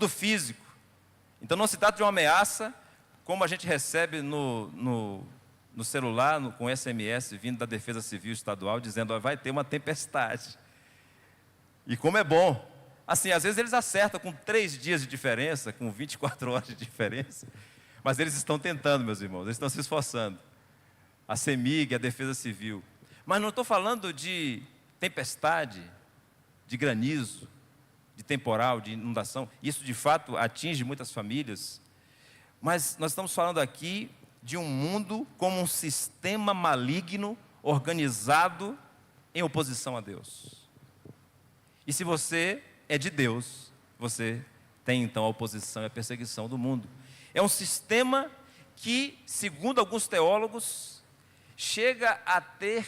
mundo físico. Então não se trata de uma ameaça, como a gente recebe no celular, com SMS vindo da Defesa Civil Estadual, dizendo, vai ter uma tempestade. E como é bom. Assim, às vezes eles acertam com 3 dias de diferença, com 24 horas de diferença, mas eles estão tentando, meus irmãos, eles estão se esforçando. A CEMIG, a Defesa Civil. Mas não estou falando de tempestade, de granizo, de temporal, de inundação. Isso, de fato, atinge muitas famílias. Mas nós estamos falando aqui de um mundo como um sistema maligno, organizado em oposição a Deus. E se você é de Deus, você tem então a oposição e a perseguição do mundo. É um sistema que, segundo alguns teólogos, chega a ter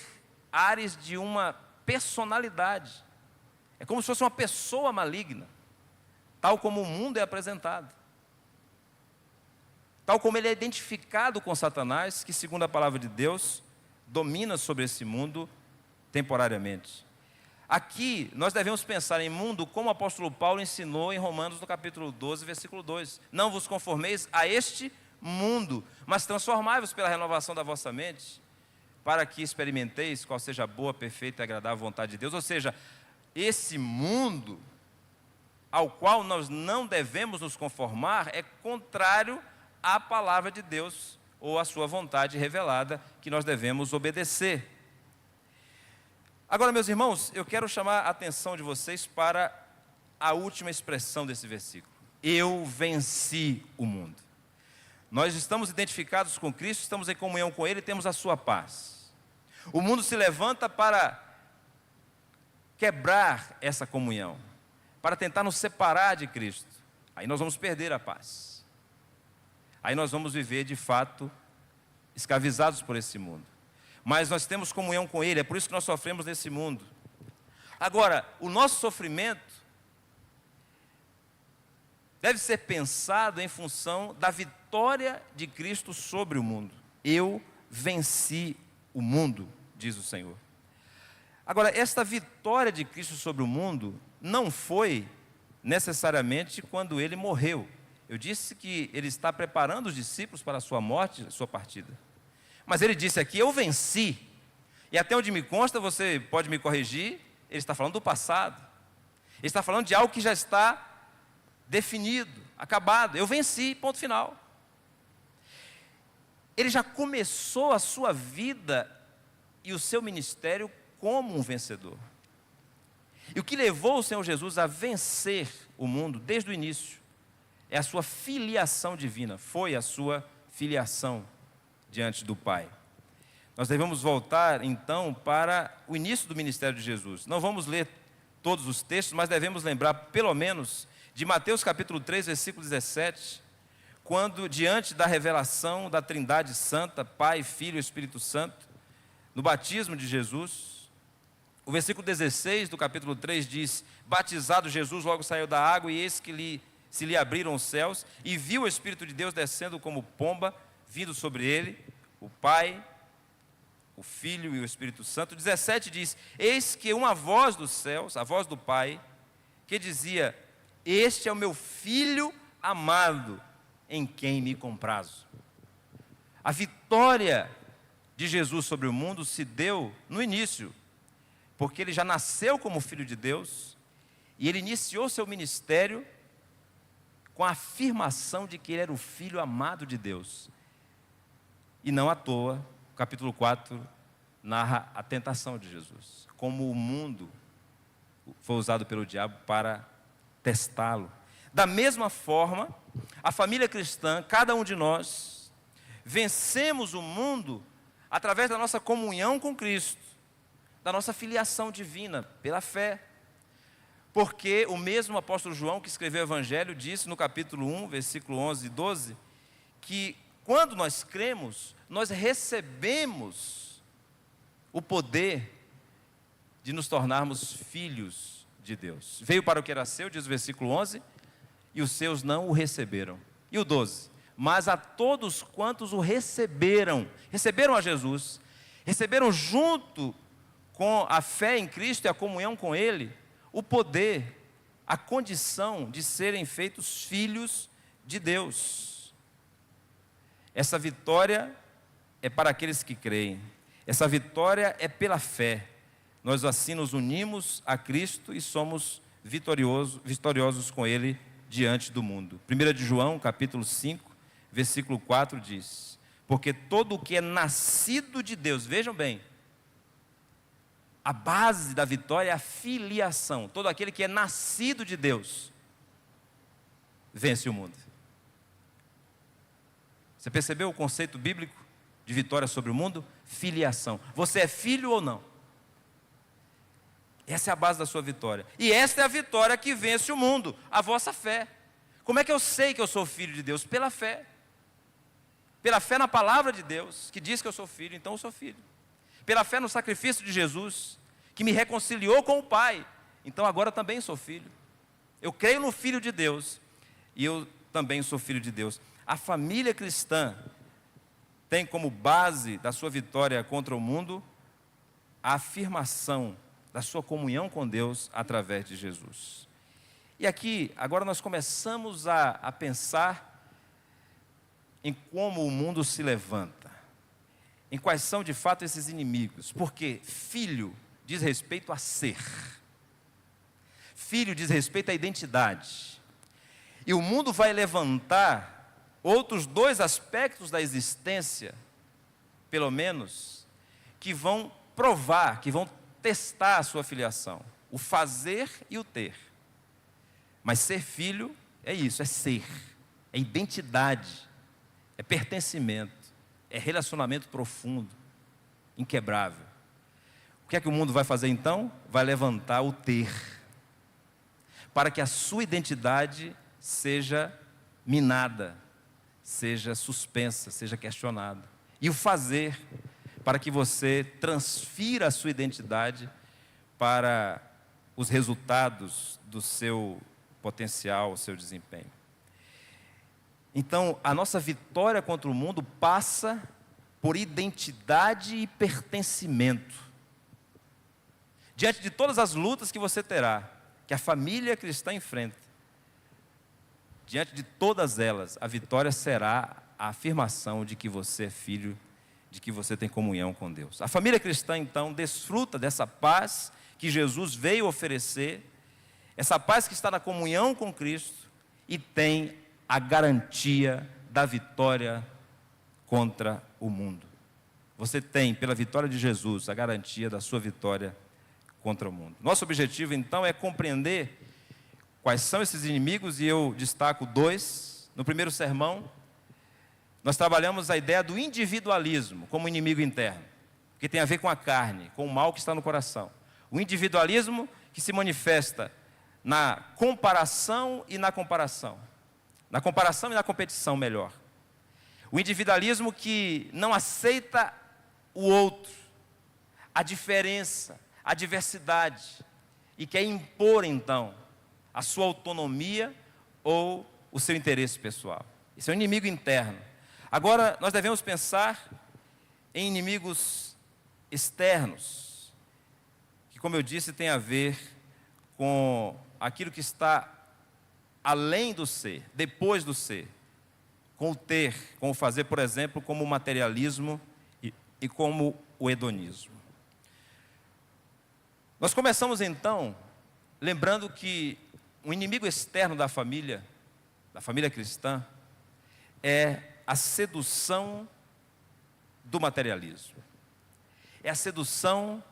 ares de uma personalidade. É como se fosse uma pessoa maligna, tal como o mundo é apresentado. Tal como ele é identificado com Satanás, que, segundo a palavra de Deus, domina sobre esse mundo temporariamente. Aqui, nós devemos pensar em mundo como o apóstolo Paulo ensinou em Romanos, no capítulo 12, versículo 2. Não vos conformeis a este mundo, mas transformai-vos pela renovação da vossa mente, para que experimenteis qual seja a boa, perfeita e agradável vontade de Deus. Ou seja, esse mundo ao qual nós não devemos nos conformar é contrário à palavra de Deus, ou à sua vontade revelada, que nós devemos obedecer. Agora, meus irmãos, eu quero chamar a atenção de vocês para a última expressão desse versículo. Eu venci o mundo. Nós estamos identificados com Cristo, estamos em comunhão com Ele e temos a sua paz. O mundo se levanta para quebrar essa comunhão, para tentar nos separar de Cristo. Aí nós vamos perder a paz. Aí nós vamos viver, de fato, escravizados por esse mundo. Mas nós temos comunhão com Ele, é por isso que nós sofremos nesse mundo. Agora, o nosso sofrimento deve ser pensado em função da vitória de Cristo sobre o mundo. Eu venci o mundo, diz o Senhor. Agora, esta vitória de Cristo sobre o mundo não foi necessariamente quando Ele morreu. Eu disse que Ele está preparando os discípulos para a sua morte, a sua partida. Mas Ele disse aqui, eu venci. E até onde me consta, você pode me corrigir, Ele está falando do passado. Ele está falando de algo que já está definido, acabado. Eu venci, ponto final. Ele já começou a sua vida e o seu ministério como um vencedor. E o que levou o Senhor Jesus a vencer o mundo desde o início é a sua filiação divina, foi a sua filiação diante do Pai. Nós devemos voltar então para o início do ministério de Jesus. Não vamos ler todos os textos, mas devemos lembrar pelo menos de Mateus capítulo 3, versículo 17, quando diante da revelação da Trindade Santa, Pai, Filho e Espírito Santo, no batismo de Jesus, o versículo 16 do capítulo 3 diz, batizado Jesus logo saiu da água e eis que se lhe abriram os céus e viu o Espírito de Deus descendo como pomba, vindo sobre ele, o Pai, o Filho e o Espírito Santo. 17 diz, eis que uma voz dos céus, a voz do Pai, que dizia, este é o meu Filho amado, em quem me comprazo. A vitória de Jesus sobre o mundo se deu no início, porque ele já nasceu como Filho de Deus, e ele iniciou seu ministério com a afirmação de que ele era o Filho amado de Deus. E não à toa, o capítulo 4 narra a tentação de Jesus, como o mundo foi usado pelo diabo para testá-lo. Da mesma forma, a família cristã, cada um de nós, vencemos o mundo através da nossa comunhão com Cristo, da nossa filiação divina, pela fé. Porque o mesmo apóstolo João, que escreveu o Evangelho, disse no capítulo 1, versículo 11 e 12, que quando nós cremos, nós recebemos o poder de nos tornarmos filhos de Deus. Veio para o que era seu, diz o versículo 11, e os seus não o receberam. E o 12, mas a todos quantos o receberam a Jesus, receberam junto com a fé em Cristo e a comunhão com Ele, o poder a condição de serem feitos filhos de Deus. Essa vitória é para aqueles que creem. Essa vitória é pela fé. Nós assim nos unimos a Cristo e somos vitoriosos com Ele diante do mundo. 1 de João, capítulo 5, versículo 4 diz: porque todo o que é nascido de Deus, vejam bem, a base da vitória é a filiação. Todo aquele que é nascido de Deus vence o mundo. Você percebeu o conceito bíblico de vitória sobre o mundo? Filiação. Você é filho ou não? Essa é a base da sua vitória. E esta é a vitória que vence o mundo, a vossa fé. Como é que eu sei que eu sou filho de Deus? Pela fé. Pela fé na palavra de Deus, que diz que eu sou filho, então eu sou filho. Pela fé no sacrifício de Jesus, que me reconciliou com o Pai, então agora também sou filho. Eu creio no Filho de Deus, e eu também sou filho de Deus. A família cristã tem como base da sua vitória contra o mundo a afirmação da sua comunhão com Deus através de Jesus. E aqui, agora nós começamos a pensar em como o mundo se levanta, em quais são de fato esses inimigos, porque filho diz respeito a ser, filho diz respeito à identidade, e o mundo vai levantar outros dois aspectos da existência, pelo menos, que vão provar, que vão testar a sua filiação, o fazer e o ter. Mas ser filho é isso, é ser, é identidade, é pertencimento, é relacionamento profundo, inquebrável. O que é que o mundo vai fazer então? Vai levantar o ter, para que a sua identidade seja minada, seja suspensa, seja questionada. E o fazer, para que você transfira a sua identidade para os resultados do seu potencial, o seu desempenho. Então, a nossa vitória contra o mundo passa por identidade e pertencimento. Diante de todas as lutas que você terá, que a família cristã enfrenta, diante de todas elas, a vitória será a afirmação de que você é filho, de que você tem comunhão com Deus. A família cristã, então, desfruta dessa paz que Jesus veio oferecer, essa paz que está na comunhão com Cristo, e tem a garantia da vitória contra o mundo. Você tem, pela vitória de Jesus, a garantia da sua vitória contra o mundo. Nosso objetivo, então, é compreender quais são esses inimigos, e eu destaco dois. No primeiro sermão, nós trabalhamos a ideia do individualismo como inimigo interno, que tem a ver com a carne, com o mal que está no coração. O individualismo que se manifesta na comparação e na comparação. Na comparação e na competição, melhor. O individualismo que não aceita o outro, a diferença, a diversidade, e quer impor, então, a sua autonomia ou o seu interesse pessoal. Isso é um inimigo interno. Agora, nós devemos pensar em inimigos externos, que, como eu disse, tem a ver com aquilo que está além do ser, depois do ser, com o ter, com o fazer, por exemplo, como o materialismo e como o hedonismo. Nós começamos então, lembrando que o inimigo externo da família cristã, é a sedução do materialismo. É a sedução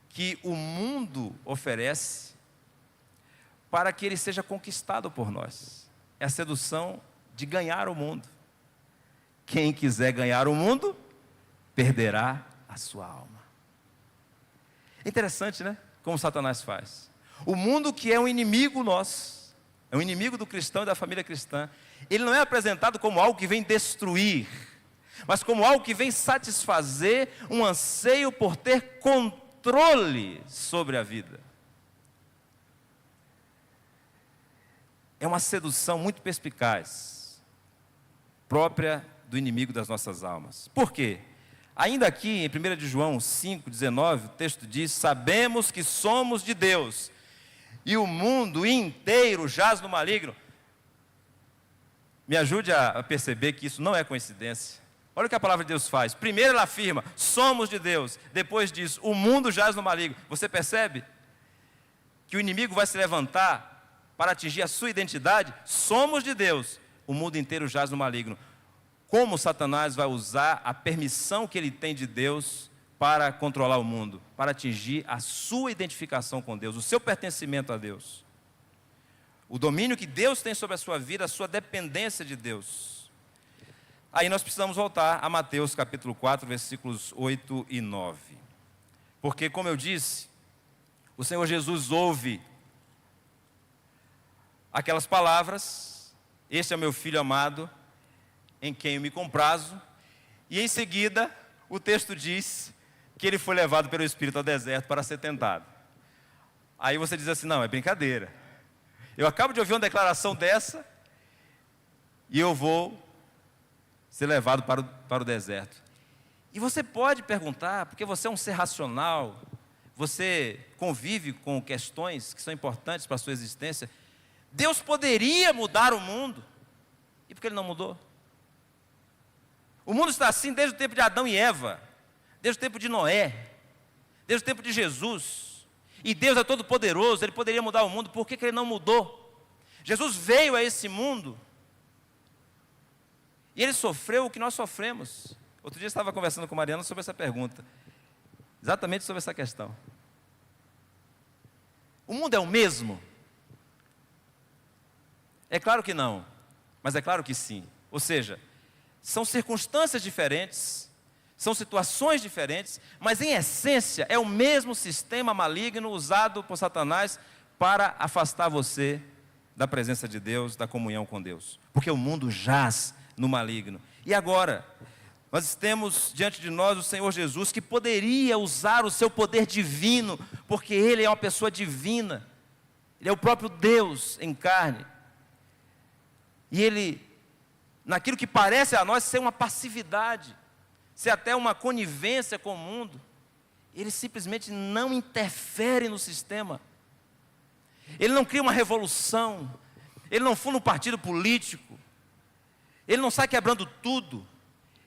que o mundo oferece para que ele seja conquistado por nós. É a sedução de ganhar o mundo. Quem quiser ganhar o mundo, perderá a sua alma. É interessante, né? Como Satanás faz. O mundo que é um inimigo nosso, é um inimigo do cristão e da família cristã, ele não é apresentado como algo que vem destruir, mas como algo que vem satisfazer um anseio por ter controle sobre a vida. É uma sedução muito perspicaz, própria do inimigo das nossas almas. Por quê? Ainda aqui em 1 de João 5,19, o texto diz: sabemos que somos de Deus, e o mundo inteiro jaz no maligno. Me ajude a perceber que isso não é coincidência. Olha o que a palavra de Deus faz. Primeiro ela afirma, somos de Deus. Depois diz, o mundo jaz no maligno. Você percebe que o inimigo vai se levantar para atingir a sua identidade? Somos de Deus. O mundo inteiro jaz no maligno. Como Satanás vai usar a permissão que ele tem de Deus para controlar o mundo? Para atingir a sua identificação com Deus, o seu pertencimento a Deus. O domínio que Deus tem sobre a sua vida, a sua dependência de Deus. Aí nós precisamos voltar a Mateus capítulo 4, versículos 8 e 9. Porque, como eu disse, o Senhor Jesus ouve aquelas palavras, este é meu filho amado, em quem eu me comprazo, e em seguida o texto diz que ele foi levado pelo Espírito ao deserto para ser tentado. Aí você diz assim, não, é brincadeira. Eu acabo de ouvir uma declaração dessa e eu vou ser levado para o deserto. E você pode perguntar, porque você é um ser racional, você convive com questões que são importantes para a sua existência, Deus poderia mudar o mundo, e por que Ele não mudou? O mundo está assim desde o tempo de Adão e Eva, desde o tempo de Noé, desde o tempo de Jesus. E Deus é todo poderoso, Ele poderia mudar o mundo, por que Ele não mudou? Jesus veio a esse mundo e Ele sofreu o que nós sofremos. Outro dia eu estava conversando com Mariana sobre essa pergunta, exatamente sobre essa questão. O mundo é o mesmo? É claro que não, mas é claro que sim. Ou seja, são circunstâncias diferentes, são situações diferentes, mas em essência é o mesmo sistema maligno usado por Satanás para afastar você da presença de Deus, da comunhão com Deus. Porque o mundo jaz no maligno. E agora, nós temos diante de nós o Senhor Jesus, que poderia usar o seu poder divino, porque Ele é uma pessoa divina. Ele é o próprio Deus em carne. E Ele, naquilo que parece a nós ser uma passividade, ser até uma conivência com o mundo, Ele simplesmente não interfere no sistema. Ele não cria uma revolução, Ele não funda um partido político, Ele não sai quebrando tudo,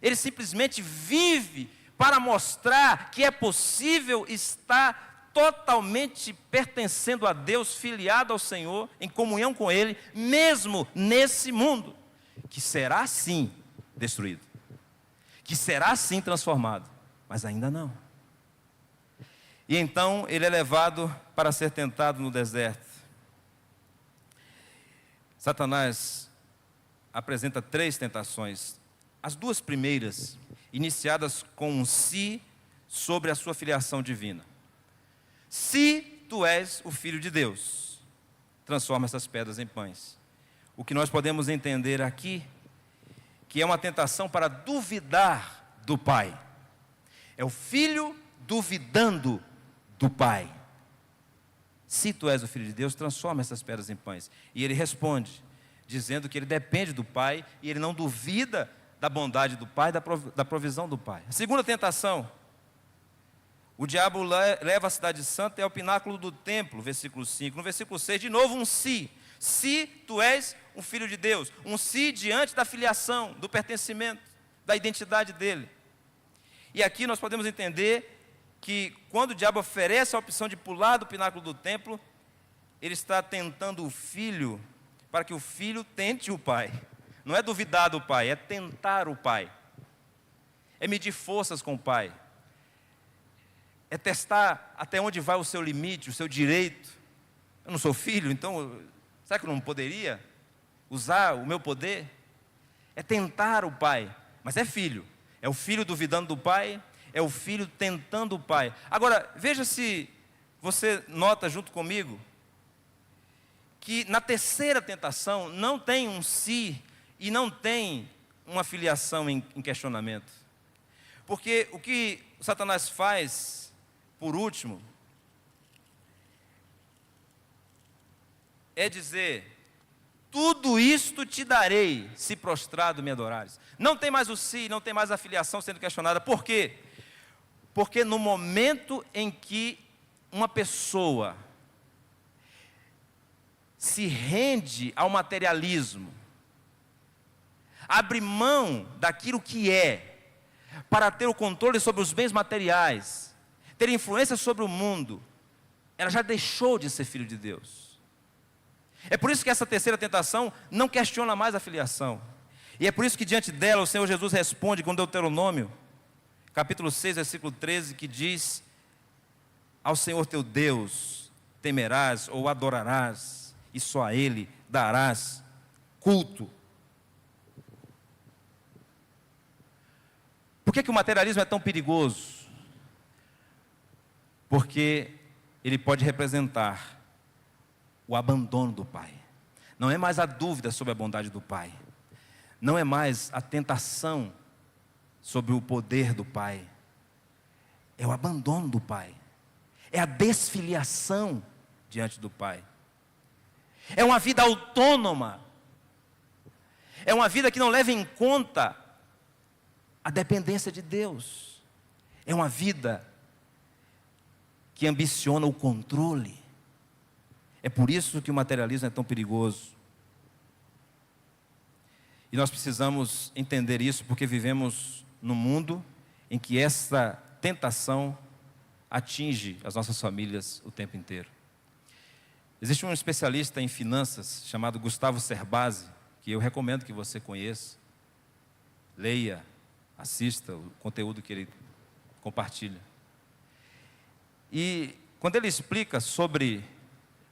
Ele simplesmente vive para mostrar que é possível estar totalmente pertencendo a Deus, filiado ao Senhor, em comunhão com Ele, mesmo nesse mundo, que será sim destruído, que será sim transformado, mas ainda não. E então ele é levado para ser tentado no deserto. Satanás apresenta 3 tentações. As 2 primeiras, iniciadas com um se sobre a sua filiação divina. Se tu és o Filho de Deus, transforma essas pedras em pães. O que nós podemos entender aqui, que é uma tentação para duvidar do Pai. É o Filho duvidando do Pai. Se tu és o Filho de Deus, transforma essas pedras em pães. E ele responde, dizendo que ele depende do Pai, e ele não duvida da bondade do Pai, da provisão do Pai. A segunda tentação, o diabo leva a cidade santa ao pináculo do templo, versículo 5. No versículo 6, de novo um se. Se tu és um filho de Deus, um se diante da filiação, do pertencimento, da identidade dele. E aqui nós podemos entender que quando o diabo oferece a opção de pular do pináculo do templo, ele está tentando o filho, para que o filho tente o pai. Não é duvidar do pai, é tentar o pai. É medir forças com o pai. É testar até onde vai o seu limite, o seu direito. Eu não sou filho, então será que eu não poderia usar o meu poder? É tentar o pai, mas é filho. É o filho duvidando do pai, é o filho tentando o pai. Agora, veja se você nota junto comigo, que na terceira tentação não tem um se e não tem uma filiação em questionamento. Porque o que Satanás faz, por último, é dizer: tudo isto te darei, se prostrado me adorares. Não tem mais o se, não tem mais a filiação sendo questionada. Por quê? Porque no momento em que uma pessoa se rende ao materialismo, abre mão daquilo que é, para ter o controle sobre os bens materiais, ter influência sobre o mundo, ela já deixou de ser filho de Deus. É por isso que essa terceira tentação não questiona mais a filiação. E é por isso que diante dela o Senhor Jesus responde com Deuteronômio, capítulo 6, versículo 13, que diz: ao Senhor teu Deus temerás ou adorarás, e só a Ele darás culto. Por que o materialismo é tão perigoso? Porque ele pode representar o abandono do Pai. Não é mais a dúvida sobre a bondade do Pai. Não é mais a tentação sobre o poder do Pai. É o abandono do Pai. É a desfiliação diante do Pai. É uma vida autônoma. É uma vida que não leva em conta a dependência de Deus. É uma vida que ambiciona o controle. É por isso que o materialismo é tão perigoso. E nós precisamos entender isso, porque vivemos num mundo em que essa tentação atinge as nossas famílias o tempo inteiro. Existe um especialista em finanças chamado Gustavo Cerbasi, que eu recomendo que você conheça, leia, assista o conteúdo que ele compartilha. E quando ele explica sobre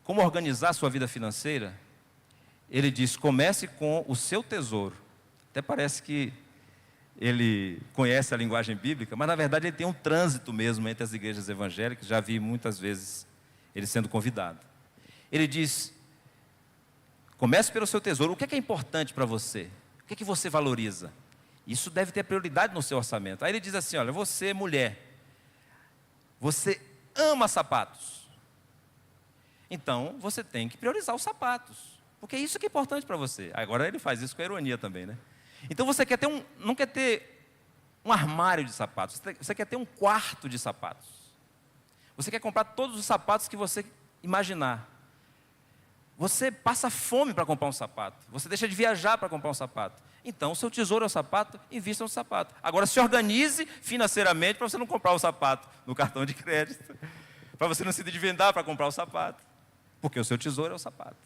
como organizar a sua vida financeira, ele diz: comece com o seu tesouro. Até parece que ele conhece a linguagem bíblica, mas na verdade ele tem um trânsito mesmo entre as igrejas evangélicas. Já vi muitas vezes ele sendo convidado. Ele diz: comece pelo seu tesouro. O que é importante para você? O que você valoriza? Isso deve ter prioridade no seu orçamento. Aí ele diz assim: olha, você mulher, você ama sapatos, então você tem que priorizar os sapatos, porque isso que é importante para você. Agora ele faz isso com ironia também, né? Então você quer ter não quer ter um armário de sapatos, você quer ter um quarto de sapatos. Você quer comprar todos os sapatos que você imaginar. Você passa fome para comprar um sapato, você deixa de viajar para comprar um sapato. Então o seu tesouro é o sapato, invista no sapato. Agora se organize financeiramente para você não comprar o sapato no cartão de crédito, para você não se endividar para comprar o sapato, porque o seu tesouro é o sapato.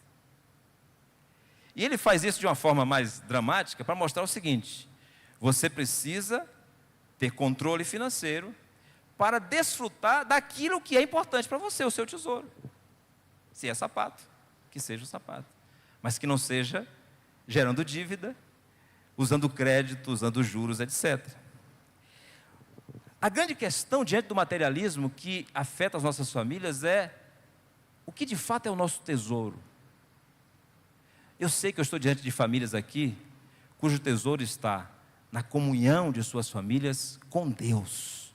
E ele faz isso de uma forma mais dramática para mostrar o seguinte: você precisa ter controle financeiro para desfrutar daquilo que é importante para você, o seu tesouro. Se é sapato, que seja o sapato, mas que não seja gerando dívida, usando crédito, usando juros, etc. A grande questão diante do materialismo que afeta as nossas famílias é: o que de fato é o nosso tesouro? Eu sei que eu estou diante de famílias aqui cujo tesouro está na comunhão de suas famílias com Deus.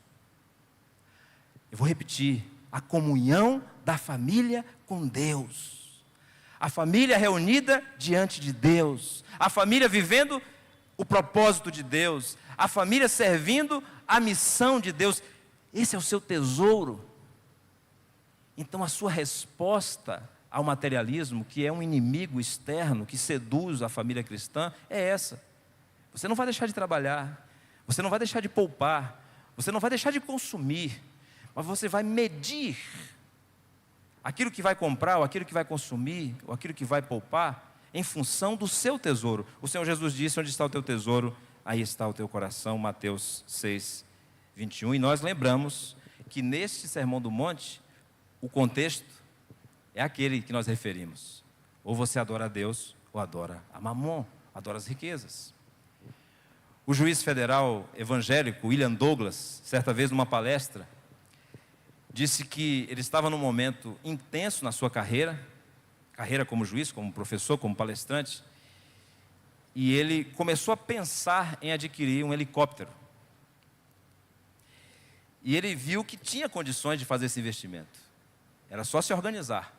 Eu vou repetir: a comunhão da família com Deus. A família reunida diante de Deus. A família vivendo o propósito de Deus. A família servindo a missão de Deus. Esse é o seu tesouro. Então a sua resposta ao materialismo, que é um inimigo externo que seduz a família cristã, é essa: você não vai deixar de trabalhar, você não vai deixar de poupar, você não vai deixar de consumir, mas você vai medir aquilo que vai comprar, ou aquilo que vai consumir, ou aquilo que vai poupar, em função do seu tesouro. O Senhor Jesus disse: onde está o teu tesouro, aí está o teu coração. Mateus 6, 21. E nós lembramos que neste Sermão do Monte, o contexto é aquele que nós referimos: ou você adora a Deus, ou adora a Mamon, adora as riquezas. O juiz federal evangélico William Douglas, certa vez numa palestra, disse que ele estava num momento intenso na sua carreira como juiz, como professor, como palestrante, e ele começou a pensar em adquirir um helicóptero. E ele viu que tinha condições de fazer esse investimento, era só se organizar.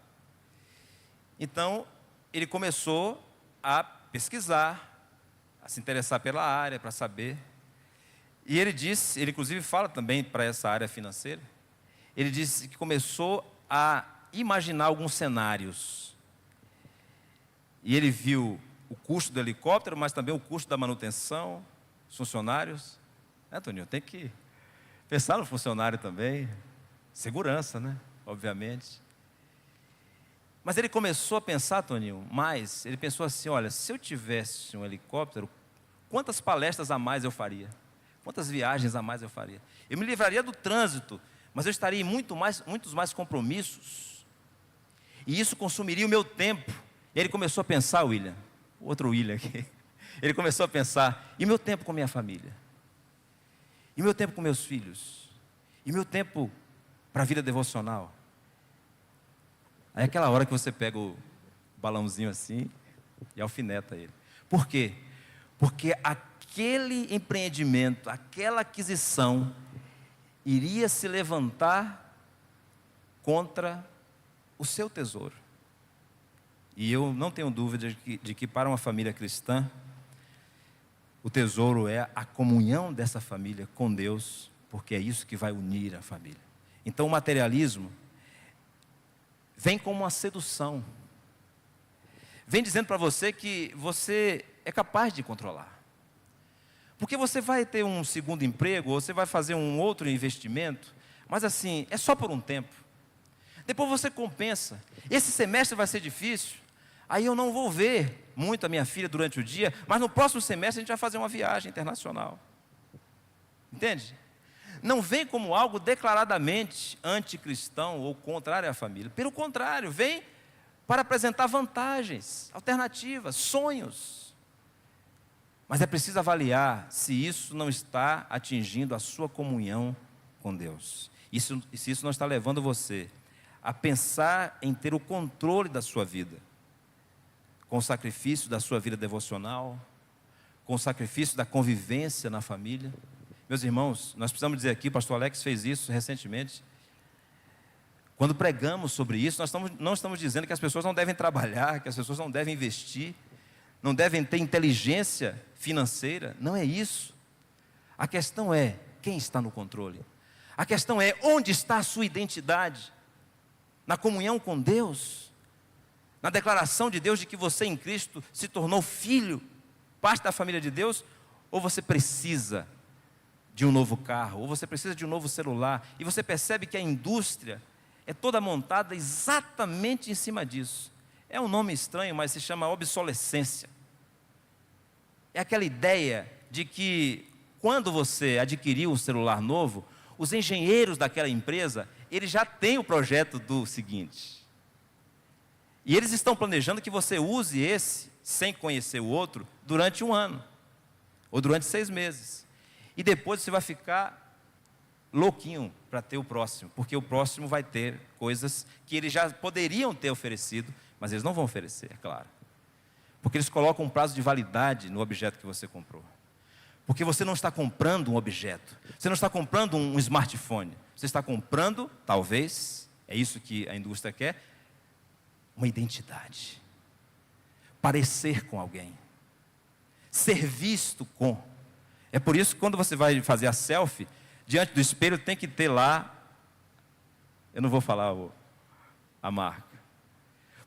Então, ele começou a pesquisar, a se interessar pela área, para saber. E ele disse, ele inclusive fala também para essa área financeira, ele disse que começou a imaginar alguns cenários. E ele viu o custo do helicóptero, mas também o custo da manutenção, os funcionários. Toninho, tem que pensar no funcionário também. Segurança, né? Obviamente. Mas ele começou a pensar, Toninho, ele pensou assim, olha, se eu tivesse um helicóptero, quantas palestras a mais eu faria? Quantas viagens a mais eu faria? Eu me livraria do trânsito, mas eu estaria em muitos mais compromissos. E isso consumiria o meu tempo. E ele começou a pensar, William, outro William aqui. Ele começou a pensar, e meu tempo com minha família? E meu tempo com meus filhos? E meu tempo para a vida devocional? Aí é aquela hora que você pega o balãozinho assim e alfineta ele. Por quê? Porque aquele empreendimento, aquela aquisição, iria se levantar contra o seu tesouro. E eu não tenho dúvida de que para uma família cristã, o tesouro é a comunhão dessa família com Deus, porque é isso que vai unir a família. Então o materialismo vem como uma sedução. Vem dizendo para você que você é capaz de controlar. Porque você vai ter um segundo emprego, ou você vai fazer um outro investimento, mas assim, é só por um tempo. Depois você compensa. Esse semestre vai ser difícil, aí eu não vou ver muito a minha filha durante o dia, mas no próximo semestre a gente vai fazer uma viagem internacional. Entende? Não vem como algo declaradamente anticristão ou contrário à família. Pelo contrário, vem para apresentar vantagens, alternativas, sonhos. Mas é preciso avaliar se isso não está atingindo a sua comunhão com Deus. Se isso não está levando você a pensar em ter o controle da sua vida, com o sacrifício da sua vida devocional, com o sacrifício da convivência na família. Meus irmãos, nós precisamos dizer aqui, o pastor Alex fez isso recentemente. Quando pregamos sobre isso, nós não estamos dizendo que as pessoas não devem trabalhar, que as pessoas não devem investir, não devem ter inteligência financeira. Não é isso. A questão é quem está no controle. A questão é onde está a sua identidade. Na comunhão com Deus, na declaração de Deus de que você em Cristo se tornou filho, parte da família de Deus, ou você precisa de um novo carro, ou você precisa de um novo celular, e você percebe que a indústria é toda montada exatamente em cima disso. É um nome estranho, mas se chama obsolescência. É aquela ideia de que quando você adquiriu um celular novo, os engenheiros daquela empresa, eles já têm o projeto do seguinte. E eles estão planejando que você use esse, sem conhecer o outro, durante 1 ano, ou durante 6 meses. E depois você vai ficar louquinho para ter o próximo, porque o próximo vai ter coisas que eles já poderiam ter oferecido, mas eles não vão oferecer, é claro. Porque eles colocam um prazo de validade no objeto que você comprou. Porque você não está comprando um objeto, você não está comprando um smartphone, você está comprando, talvez, é isso que a indústria quer, uma identidade. Parecer com alguém. Ser visto com. É por isso que quando você vai fazer a selfie, diante do espelho tem que ter lá, eu não vou falar a marca,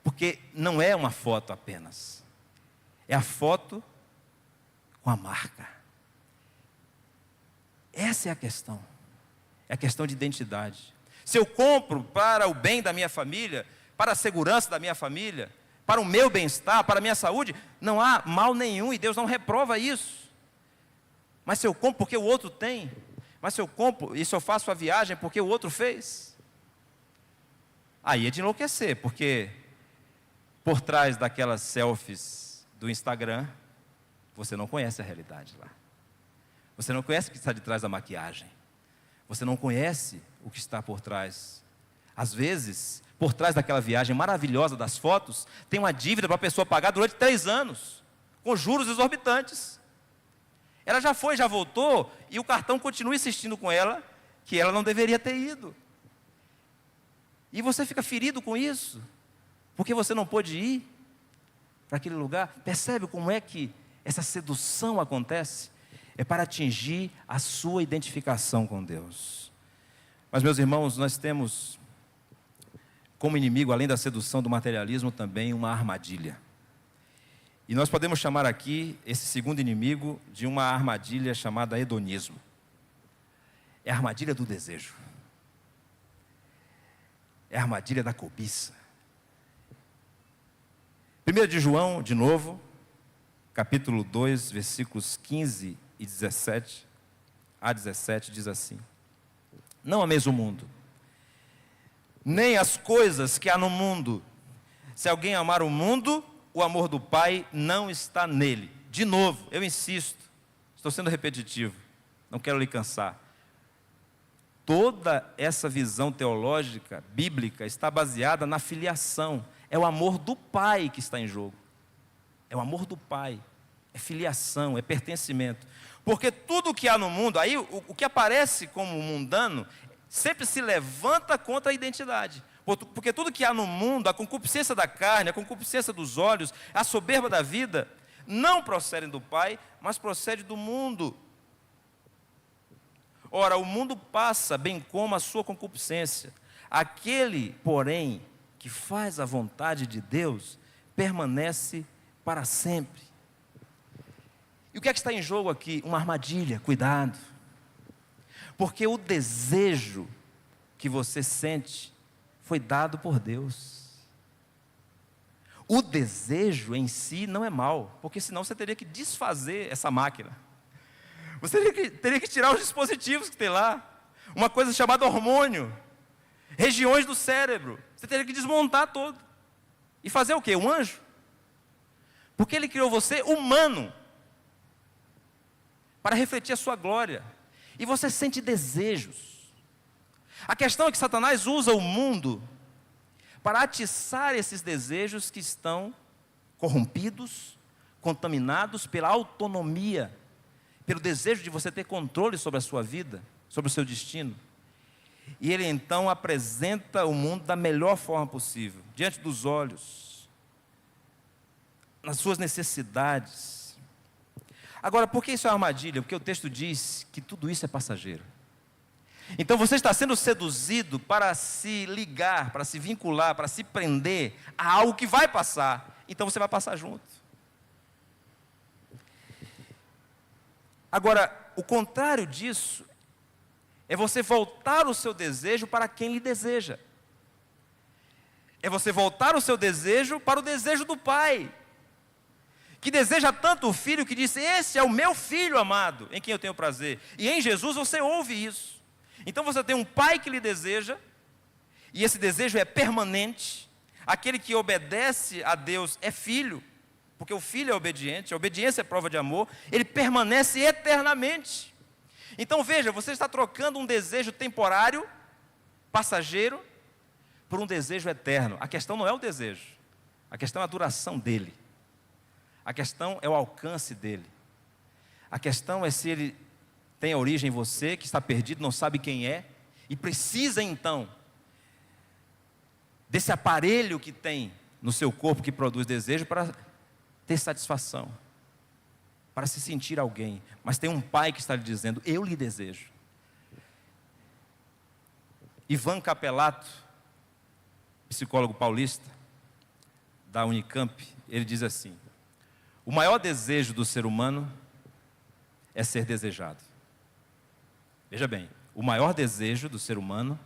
porque não é uma foto apenas, é a foto com a marca. Essa é a questão, é a questão de identidade. Se eu compro para o bem da minha família, para a segurança da minha família, para o meu bem-estar, para a minha saúde, não há mal nenhum e Deus não reprova isso. Mas se eu compro porque o outro tem, mas se eu compro e se eu faço a viagem porque o outro fez, aí é de enlouquecer, porque por trás daquelas selfies do Instagram, você não conhece a realidade lá. Você não conhece o que está de trás da maquiagem. Você não conhece o que está por trás. Às vezes, por trás daquela viagem maravilhosa das fotos, tem uma dívida para a pessoa pagar durante 3 anos, com juros exorbitantes. Ela já foi, já voltou, e o cartão continua insistindo com ela, que ela não deveria ter ido. E você fica ferido com isso, porque você não pôde ir para aquele lugar. Percebe como é que essa sedução acontece? É para atingir a sua identificação com Deus. Mas, meus irmãos, nós temos como inimigo, além da sedução do materialismo, também uma armadilha. E nós podemos chamar aqui esse segundo inimigo de uma armadilha chamada hedonismo. É a armadilha do desejo. É a armadilha da cobiça. 1 de João, de novo, capítulo 2, versículos 15 e 17 a 17, diz assim: não ameis o mundo, nem as coisas que há no mundo. Se alguém amar o mundo, o amor do Pai não está nele. De novo, eu insisto, estou sendo repetitivo, não quero lhe cansar. Toda essa visão teológica, bíblica, está baseada na filiação. É o amor do Pai que está em jogo. É o amor do Pai. É filiação, é pertencimento. Porque tudo que há no mundo, aí o que aparece como mundano, sempre se levanta contra a identidade. Porque tudo que há no mundo, a concupiscência da carne, a concupiscência dos olhos, a soberba da vida, não procedem do Pai, mas procede do mundo. Ora, o mundo passa, bem como a sua concupiscência. Aquele, porém, que faz a vontade de Deus, permanece para sempre. E o que é que está em jogo aqui? Uma armadilha, cuidado. Porque o desejo que você sente foi dado por Deus. O desejo em si não é mal, porque senão você teria que desfazer essa máquina. Você teria que tirar os dispositivos que tem lá. Uma coisa chamada hormônio. Regiões do cérebro. Você teria que desmontar todo. E fazer o quê? Um anjo? Porque Ele criou você humano. Para refletir a sua glória. E você sente desejos. A questão é que Satanás usa o mundo para atiçar esses desejos que estão corrompidos, contaminados pela autonomia, pelo desejo de você ter controle sobre a sua vida, sobre o seu destino. E ele então apresenta o mundo da melhor forma possível, diante dos olhos, nas suas necessidades. Agora, por que isso é uma armadilha? Porque o texto diz que tudo isso é passageiro. Então você está sendo seduzido para se ligar, para se vincular, para se prender a algo que vai passar. Então você vai passar junto. Agora, o contrário disso é você voltar o seu desejo para quem lhe deseja. É você voltar o seu desejo para o desejo do Pai, que deseja tanto o Filho que disse: esse é o meu Filho amado, em quem eu tenho prazer. E em Jesus você ouve isso. Então você tem um Pai que lhe deseja, e esse desejo é permanente. Aquele que obedece a Deus é filho, porque o filho é obediente, a obediência é prova de amor, ele permanece eternamente. Então veja, você está trocando um desejo temporário, passageiro, por um desejo eterno. A questão não é o desejo, a questão é a duração dele, a questão é o alcance dele, a questão é se ele tem a origem em você, que está perdido, não sabe quem é, e precisa então desse aparelho que tem no seu corpo que produz desejo para ter satisfação, para se sentir alguém. Mas tem um Pai que está lhe dizendo: eu lhe desejo. Ivan Capelato, psicólogo paulista da Unicamp, ele diz assim: o maior desejo do ser humano é ser desejado. Veja bem, o maior desejo do ser humano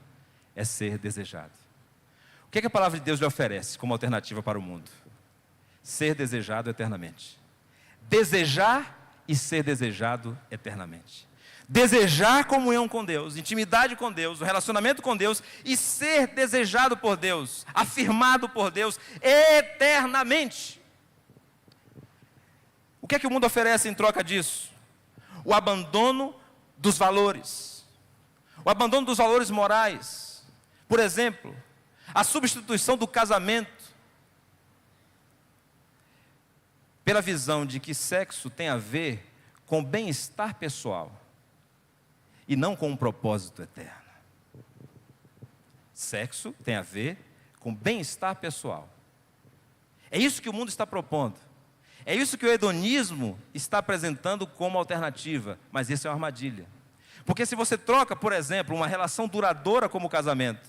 é ser desejado. O que é que a palavra de Deus lhe oferece como alternativa para o mundo? Ser desejado eternamente. Desejar e ser desejado eternamente. Desejar comunhão com Deus, intimidade com Deus, o relacionamento com Deus, e ser desejado por Deus, afirmado por Deus eternamente. O que é que o mundo oferece em troca disso? O abandono dos valores. O abandono dos valores morais. Por exemplo, a substituição do casamento pela visão de que sexo tem a ver com bem-estar pessoal e não com um propósito eterno. Sexo tem a ver com bem-estar pessoal. É isso que o mundo está propondo. É isso que o hedonismo está apresentando como alternativa, mas isso é uma armadilha. Porque se você troca, por exemplo, uma relação duradoura como o casamento,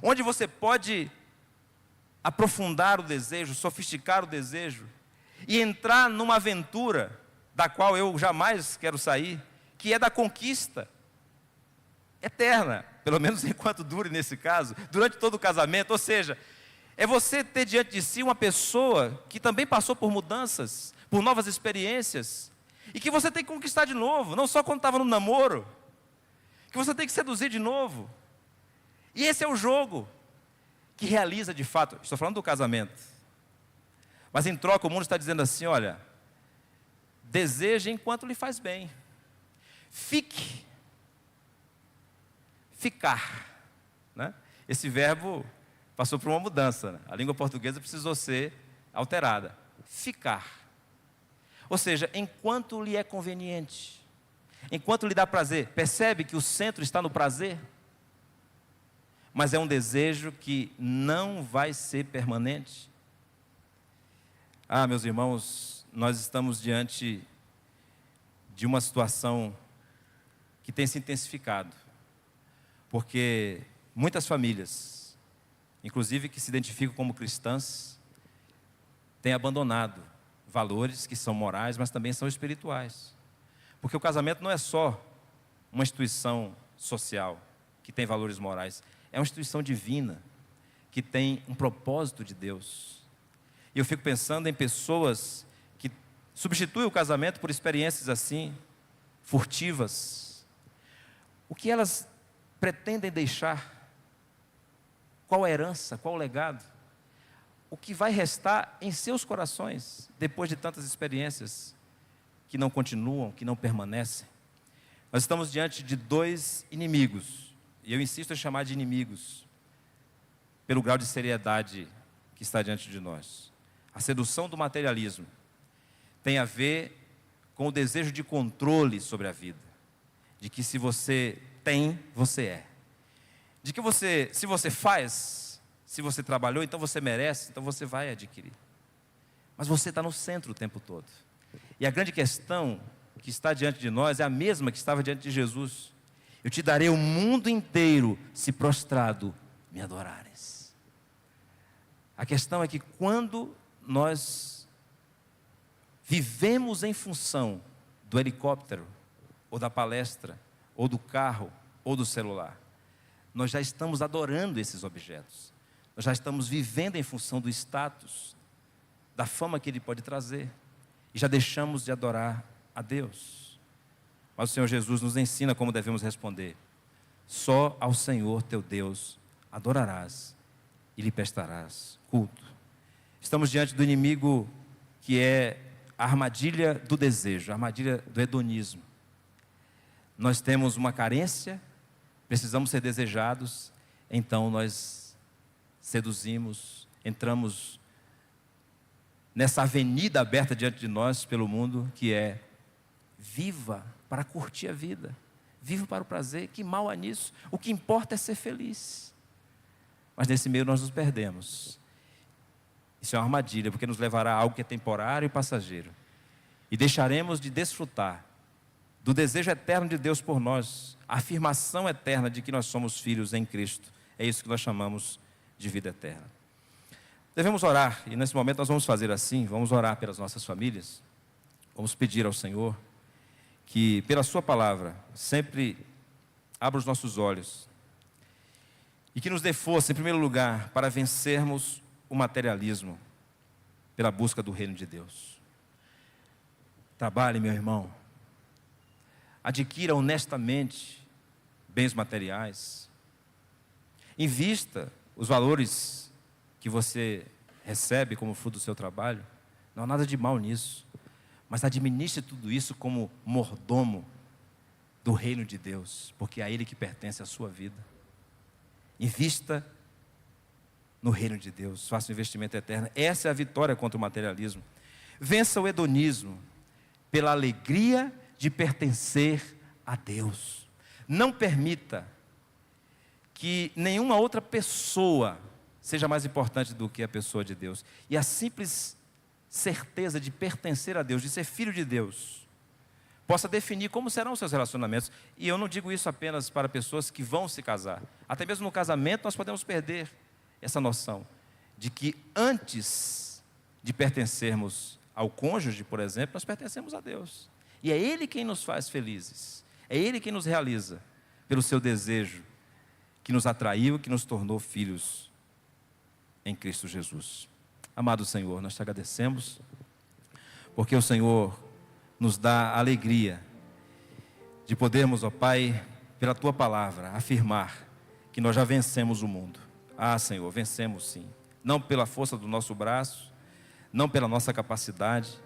onde você pode aprofundar o desejo, sofisticar o desejo, e entrar numa aventura da qual eu jamais quero sair, que é da conquista eterna, pelo menos enquanto dure nesse caso, durante todo o casamento. Ou seja, é você ter diante de si uma pessoa que também passou por mudanças, por novas experiências, e que você tem que conquistar de novo, não só quando estava no namoro, que você tem que seduzir de novo. E esse é o jogo que realiza de fato, estou falando do casamento, mas em troca o mundo está dizendo assim: olha, deseje enquanto lhe faz bem, ficar, né? Esse verbo passou por uma mudança, né? A língua portuguesa precisou ser alterada. Ficar, ou seja, enquanto lhe é conveniente, enquanto lhe dá prazer. Percebe que o centro está no prazer? Mas é um desejo que não vai ser permanente. Ah, meus irmãos, nós estamos diante de uma situação que tem se intensificado, porque muitas famílias, inclusive que se identificam como cristãs, têm abandonado valores que são morais, mas também são espirituais. Porque o casamento não é só uma instituição social que tem valores morais, é uma instituição divina que tem um propósito de Deus. E eu fico pensando em pessoas que substituem o casamento por experiências assim, furtivas. O que elas pretendem deixar? Qual a herança? Qual o legado? O que vai restar em seus corações depois de tantas experiências que não continuam, que não permanecem? Nós estamos diante de dois inimigos, e eu insisto em chamar de inimigos, pelo grau de seriedade que está diante de nós. A sedução do materialismo tem a ver com o desejo de controle sobre a vida, de que se você tem, você é. De que se você faz, se você trabalhou, então você merece, então você vai adquirir. Mas você está no centro o tempo todo. E a grande questão que está diante de nós é a mesma que estava diante de Jesus. Eu te darei o mundo inteiro se prostrado me adorares. A questão é que quando nós vivemos em função do helicóptero, ou da palestra, ou do carro, ou do celular, nós já estamos adorando esses objetos. Nós já estamos vivendo em função do status, da fama que ele pode trazer, e já deixamos de adorar a Deus. Mas o Senhor Jesus nos ensina como devemos responder: só ao Senhor teu Deus adorarás e lhe prestarás culto. Estamos diante do inimigo que é a armadilha do desejo, a armadilha do hedonismo. Nós temos uma carência, precisamos ser desejados, então nós seduzimos, entramos nessa avenida aberta diante de nós pelo mundo, que é: viva para curtir a vida, viva para o prazer, que mal há nisso, o que importa é ser feliz. Mas nesse meio nós nos perdemos. Isso é uma armadilha, porque nos levará a algo que é temporário e passageiro, e deixaremos de desfrutar do desejo eterno de Deus por nós, a afirmação eterna de que nós somos filhos em Cristo. É isso que nós chamamos de vida eterna. Devemos orar, e nesse momento nós vamos fazer assim: vamos orar pelas nossas famílias, vamos pedir ao Senhor que, pela sua palavra, sempre abra os nossos olhos e que nos dê força, em primeiro lugar, para vencermos o materialismo pela busca do reino de Deus. Trabalhe, meu irmão, adquira honestamente bens materiais, invista os valores que você recebe como fruto do seu trabalho, não há nada de mal nisso. Mas administre tudo isso como mordomo do reino de Deus, porque é a Ele que pertence a sua vida. Invista no reino de Deus, faça um investimento eterno. Essa é a vitória contra o materialismo. Vença o hedonismo pela alegria de pertencer a Deus. Não permita que nenhuma outra pessoa seja mais importante do que a pessoa de Deus. E a simples certeza de pertencer a Deus, de ser filho de Deus, possa definir como serão os seus relacionamentos. E eu não digo isso apenas para pessoas que vão se casar. Até mesmo no casamento nós podemos perder essa noção de que antes de pertencermos ao cônjuge, por exemplo, nós pertencemos a Deus. E é Ele quem nos faz felizes. É Ele quem nos realiza pelo seu desejo, que nos atraiu, que nos tornou filhos em Cristo Jesus. Amado Senhor, nós te agradecemos, porque o Senhor nos dá a alegria de podermos, ó Pai, pela Tua palavra, afirmar que nós já vencemos o mundo. Ah, Senhor, vencemos sim. Não pela força do nosso braço, não pela nossa capacidade,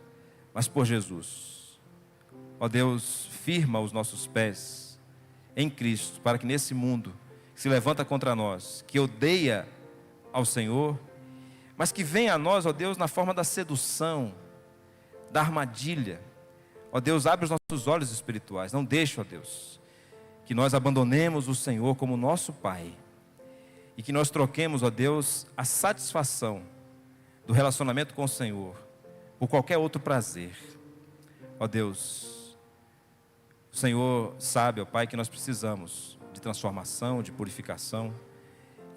mas por Jesus. Ó Deus, firma os nossos pés em Cristo, para que nesse mundo que se levanta contra nós, que odeia ao Senhor, mas que vem a nós, ó Deus, na forma da sedução, da armadilha. Ó Deus, abre os nossos olhos espirituais. Não deixe, ó Deus, que nós abandonemos o Senhor como nosso Pai. E que nós troquemos, ó Deus, a satisfação do relacionamento com o Senhor por qualquer outro prazer. Ó Deus, o Senhor sabe, ó Pai, que nós precisamos de transformação, de purificação.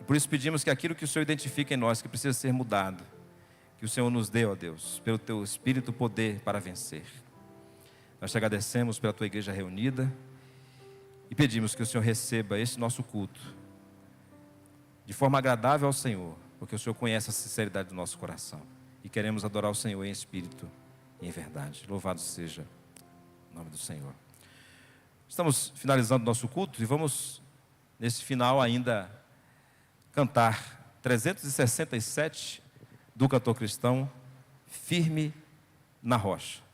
Por isso pedimos que aquilo que o Senhor identifica em nós, que precisa ser mudado, que o Senhor nos dê, ó Deus, pelo Teu Espírito poder para vencer. Nós te agradecemos pela Tua igreja reunida e pedimos que o Senhor receba esse nosso culto de forma agradável ao Senhor, porque o Senhor conhece a sinceridade do nosso coração e queremos adorar o Senhor em espírito e em verdade. Louvado seja o nome do Senhor. Estamos finalizando o nosso culto e vamos, nesse final ainda, cantar 367 do cantor cristão, Firme na Rocha.